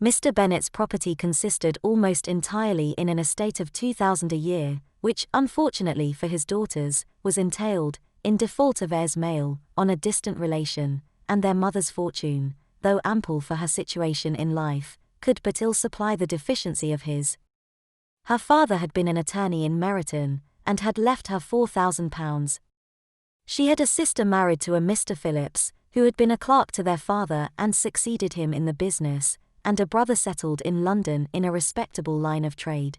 Mr. Bennet's property consisted almost entirely in an estate of £2,000 a year, which, unfortunately for his daughters, was entailed, in default of heirs male, on a distant relation, and their mother's fortune, though ample for her situation in life, could but ill supply the deficiency of his. Her father had been an attorney in Meryton, and had left her £4,000. She had a sister married to a Mr. Phillips, who had been a clerk to their father and succeeded him in the business, and a brother settled in London in a respectable line of trade.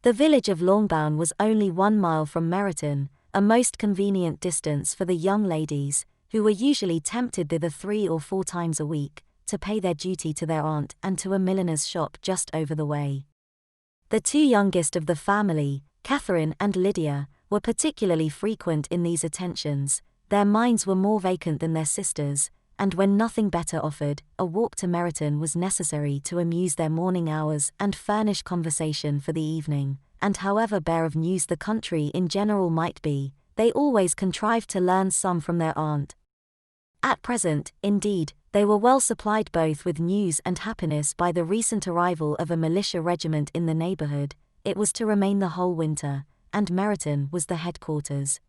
The village of Longbourn was only 1 mile from Meryton, a most convenient distance for the young ladies, who were usually tempted thither 3 or 4 times a week, to pay their duty to their aunt and to a milliner's shop just over the way. The 2 youngest of the family, Catherine and Lydia, were particularly frequent in these attentions. Their minds were more vacant than their sisters', and when nothing better offered, a walk to Meryton was necessary to amuse their morning hours and furnish conversation for the evening, and however bare of news the country in general might be, they always contrived to learn some from their aunt. At present, indeed, they were well supplied both with news and happiness by the recent arrival of a militia regiment in the neighbourhood. It was to remain the whole winter, and Meryton was the headquarters.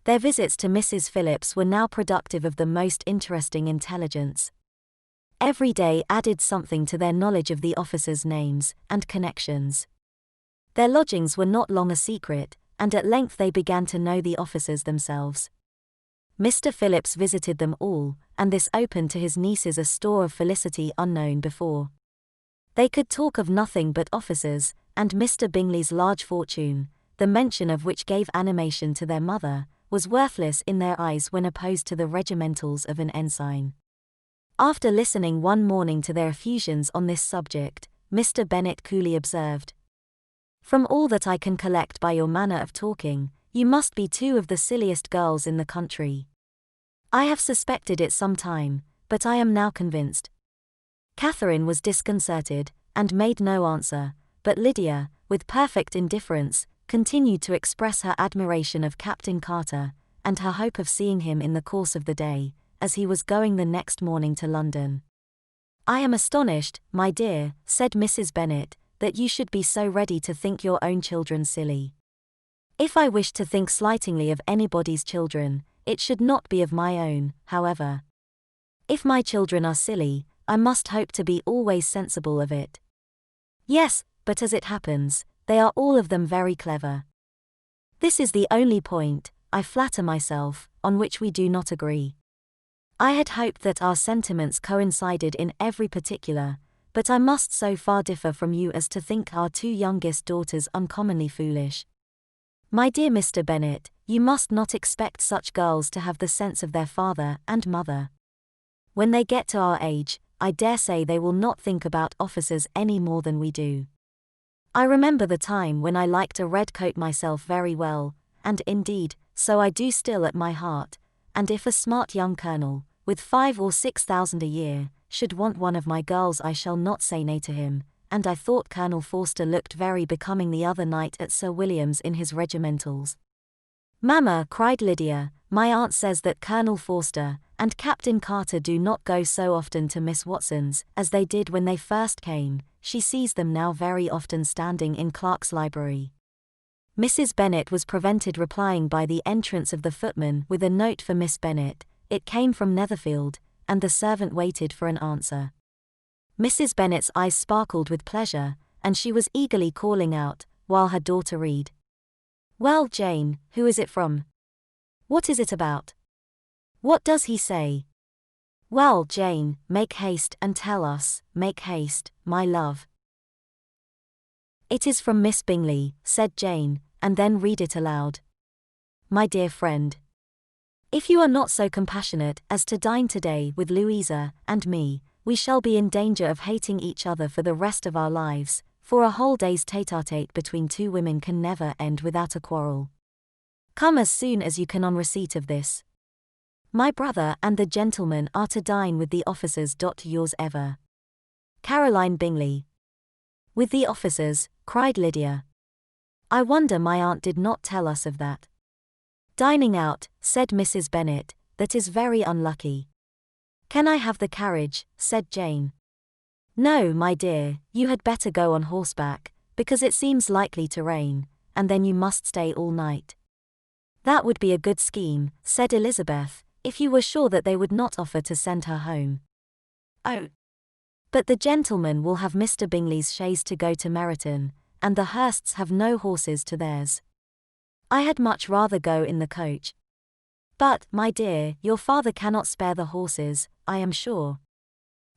Their visits to Mrs. Phillips were now productive of the most interesting intelligence. Every day added something to their knowledge of the officers' names and connections. Their lodgings were not long a secret, and at length they began to know the officers themselves. Mr. Phillips visited them all, and this opened to his nieces a store of felicity unknown before. They could talk of nothing but officers, and Mr. Bingley's large fortune, the mention of which gave animation to their mother, was worthless in their eyes when opposed to the regimentals of an ensign. After listening one morning to their effusions on this subject, Mr. Bennet coolly observed, "From all that I can collect by your manner of talking, you must be 2 of the silliest girls in the country. I have suspected it some time, but I am now convinced." Catherine was disconcerted, and made no answer, but Lydia, with perfect indifference, continued to express her admiration of Captain Carter, and her hope of seeing him in the course of the day, as he was going the next morning to London. "I am astonished, my dear," said Mrs. Bennet, "that you should be so ready to think your own children silly. If I wished to think slightingly of anybody's children, it should not be of my own, however. If my children are silly, I must hope to be always sensible of it. Yes, but as it happens, they are all of them very clever. This is the only point, I flatter myself, on which we do not agree. I had hoped that our sentiments coincided in every particular, but I must so far differ from you as to think our 2 youngest daughters uncommonly foolish. My dear Mr. Bennet, you must not expect such girls to have the sense of their father and mother. When they get to our age, I dare say they will not think about officers any more than we do. I remember the time when I liked a red coat myself very well, and indeed, so I do still at my heart, and if a smart young colonel, with 5 or 6,000 a year, should want one of my girls I shall not say nay to him, and I thought Colonel Forster looked very becoming the other night at Sir William's in his regimentals." "Mamma," cried Lydia, "my aunt says that Colonel Forster and Captain Carter do not go so often to Miss Watson's as they did when they first came. She sees them now very often standing in Clark's library." Mrs. Bennet was prevented replying by the entrance of the footman with a note for Miss Bennet. It came from Netherfield, and the servant waited for an answer. Mrs. Bennet's eyes sparkled with pleasure, and she was eagerly calling out, while her daughter read, "Well, Jane, who is it from? What is it about? What does he say? Well, Jane, make haste and tell us, make haste, my love." "It is from Miss Bingley," said Jane, and then read it aloud. "My dear friend, if you are not so compassionate as to dine today with Louisa and me, we shall be in danger of hating each other for the rest of our lives, for a whole day's tete-a-tete between 2 women can never end without a quarrel. Come as soon as you can on receipt of this. My brother and the gentleman are to dine with the officers. Yours ever, Caroline Bingley." "With the officers," cried Lydia. "I wonder my aunt did not tell us of that." "Dining out," said Mrs. Bennet, "that is very unlucky." "Can I have the carriage?" said Jane. No, my dear, you had better go on horseback, because it seems likely to rain, and then you must stay all night. That would be a good scheme, said Elizabeth, if you were sure that they would not offer to send her home. Oh. But the gentlemen will have Mr. Bingley's chaise to go to Meryton, and the Hursts have no horses to theirs. I had much rather go in the coach. But, my dear, your father cannot spare the horses, I am sure.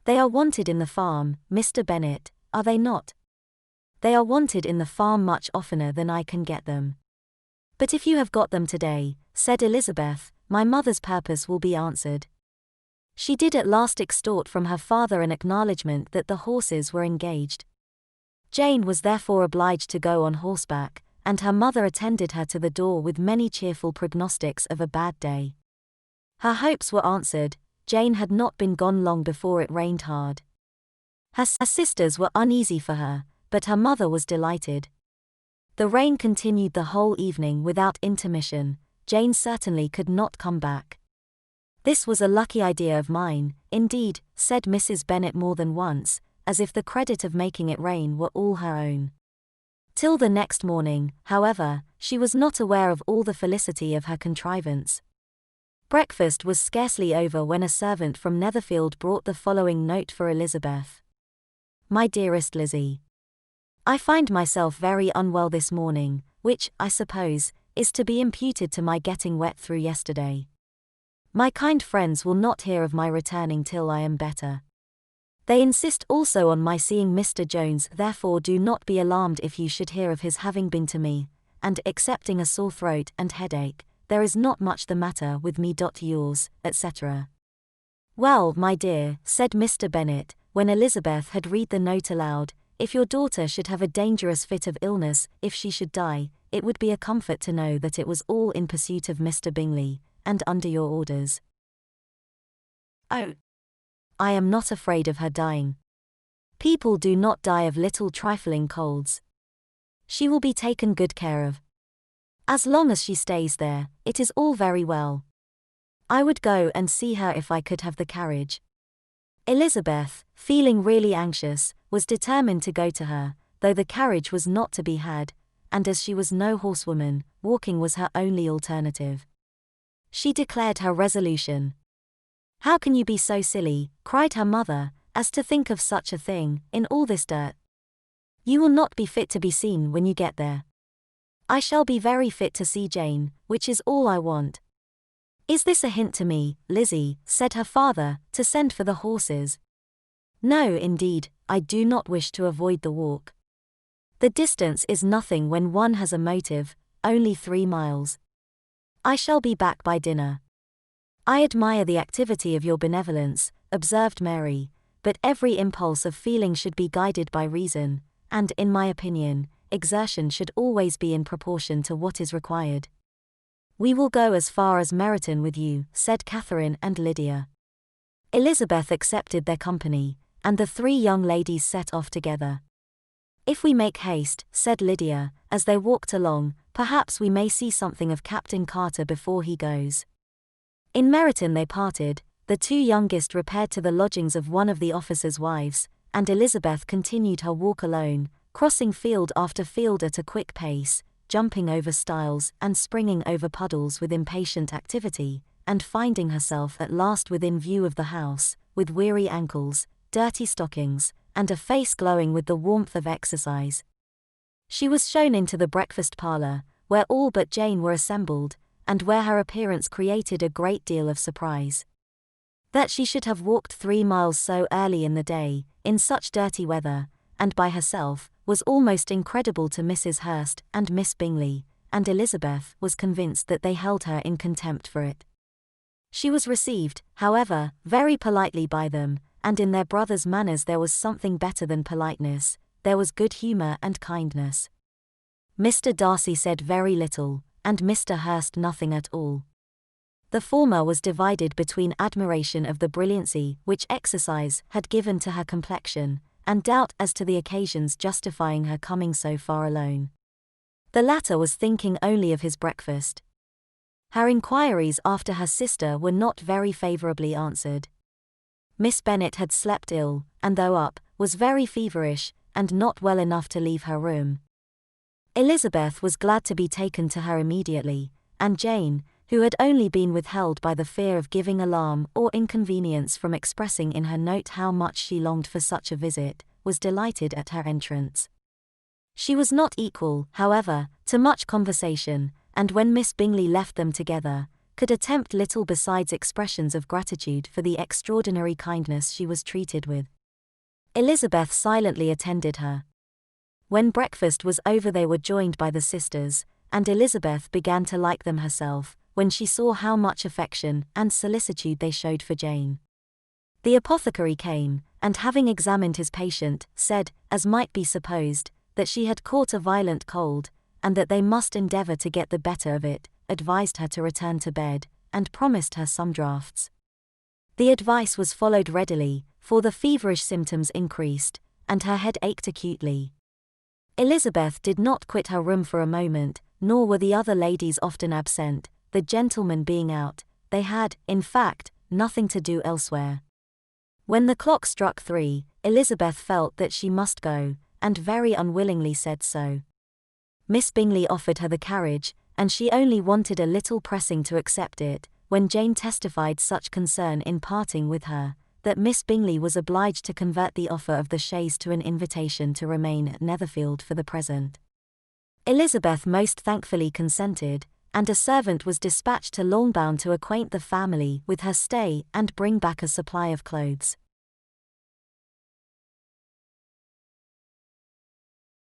They are wanted in the farm, Mr. Bennet, are they not? They are wanted in the farm much oftener than I can get them. But if you have got them today, said Elizabeth, my mother's purpose will be answered. She did at last extort from her father an acknowledgment that the horses were engaged. Jane was therefore obliged to go on horseback, and her mother attended her to the door with many cheerful prognostics of a bad day. Her hopes were answered. Jane had not been gone long before it rained hard. Her sisters were uneasy for her, but her mother was delighted. The rain continued the whole evening without intermission. Jane certainly could not come back. This was a lucky idea of mine, indeed, said Mrs. Bennet more than once, as if the credit of making it rain were all her own. Till the next morning, however, she was not aware of all the felicity of her contrivance. Breakfast was scarcely over when a servant from Netherfield brought the following note for Elizabeth. My dearest Lizzie, I find myself very unwell this morning, which, I suppose, is to be imputed to my getting wet through yesterday. My kind friends will not hear of my returning till I am better. They insist also on my seeing Mr. Jones, therefore do not be alarmed if you should hear of his having been to me, and excepting a sore throat and headache, there is not much the matter with me. Yours, etc. Well, my dear, said Mr. Bennet, when Elizabeth had read the note aloud, if your daughter should have a dangerous fit of illness, if she should die, it would be a comfort to know that it was all in pursuit of Mr. Bingley, and under your orders. Oh, I am not afraid of her dying. People do not die of little trifling colds. She will be taken good care of. As long as she stays there, it is all very well. I would go and see her if I could have the carriage. Elizabeth, feeling really anxious, was determined to go to her, though the carriage was not to be had, and as she was no horsewoman, walking was her only alternative. She declared her resolution. How can you be so silly, cried her mother, as to think of such a thing, in all this dirt? You will not be fit to be seen when you get there. I shall be very fit to see Jane, which is all I want. Is this a hint to me, Lizzie, said her father, to send for the horses? No, indeed, I do not wish to avoid the walk. The distance is nothing when one has a motive, only 3 miles. I shall be back by dinner. I admire the activity of your benevolence, observed Mary, but every impulse of feeling should be guided by reason, and, in my opinion, exertion should always be in proportion to what is required. We will go as far as Meryton with you, said Catherine and Lydia. Elizabeth accepted their company, and the 3 young ladies set off together. If we make haste, said Lydia, as they walked along, perhaps we may see something of Captain Carter before he goes. In Meryton they parted. The 2 youngest repaired to the lodgings of one of the officers' wives, and Elizabeth continued her walk alone, crossing field after field at a quick pace, jumping over stiles and springing over puddles with impatient activity, and finding herself at last within view of the house, with weary ankles, dirty stockings, and a face glowing with the warmth of exercise. She was shown into the breakfast parlour, where all but Jane were assembled, and where her appearance created a great deal of surprise. That she should have walked 3 miles so early in the day, in such dirty weather, and by herself, was almost incredible to Mrs. Hurst and Miss Bingley, and Elizabeth was convinced that they held her in contempt for it. She was received, however, very politely by them, and in their brother's manners there was something better than politeness, there was good humour and kindness. Mr. Darcy said very little, and Mr. Hurst nothing at all. The former was divided between admiration of the brilliancy which exercise had given to her complexion, and doubt as to the occasions justifying her coming so far alone. The latter was thinking only of his breakfast. Her inquiries after her sister were not very favourably answered. Miss Bennet had slept ill, and though up, was very feverish, and not well enough to leave her room. Elizabeth was glad to be taken to her immediately, and Jane, who had only been withheld by the fear of giving alarm or inconvenience from expressing in her note how much she longed for such a visit, was delighted at her entrance. She was not equal, however, to much conversation, and when Miss Bingley left them together, could attempt little besides expressions of gratitude for the extraordinary kindness she was treated with. Elizabeth silently attended her. When breakfast was over they were joined by the sisters, and Elizabeth began to like them herself, when she saw how much affection and solicitude they showed for Jane. The apothecary came, and having examined his patient, said, as might be supposed, that she had caught a violent cold, and that they must endeavour to get the better of it, advised her to return to bed, and promised her some draughts. The advice was followed readily, for the feverish symptoms increased, and her head ached acutely. Elizabeth did not quit her room for a moment, nor were the other ladies often absent, the gentlemen being out. They had, in fact, nothing to do elsewhere. When the clock struck 3, Elizabeth felt that she must go, and very unwillingly said so. Miss Bingley offered her the carriage, and she only wanted a little pressing to accept it, when Jane testified such concern in parting with her, that Miss Bingley was obliged to convert the offer of the chaise to an invitation to remain at Netherfield for the present. Elizabeth most thankfully consented, and a servant was dispatched to Longbourn to acquaint the family with her stay and bring back a supply of clothes.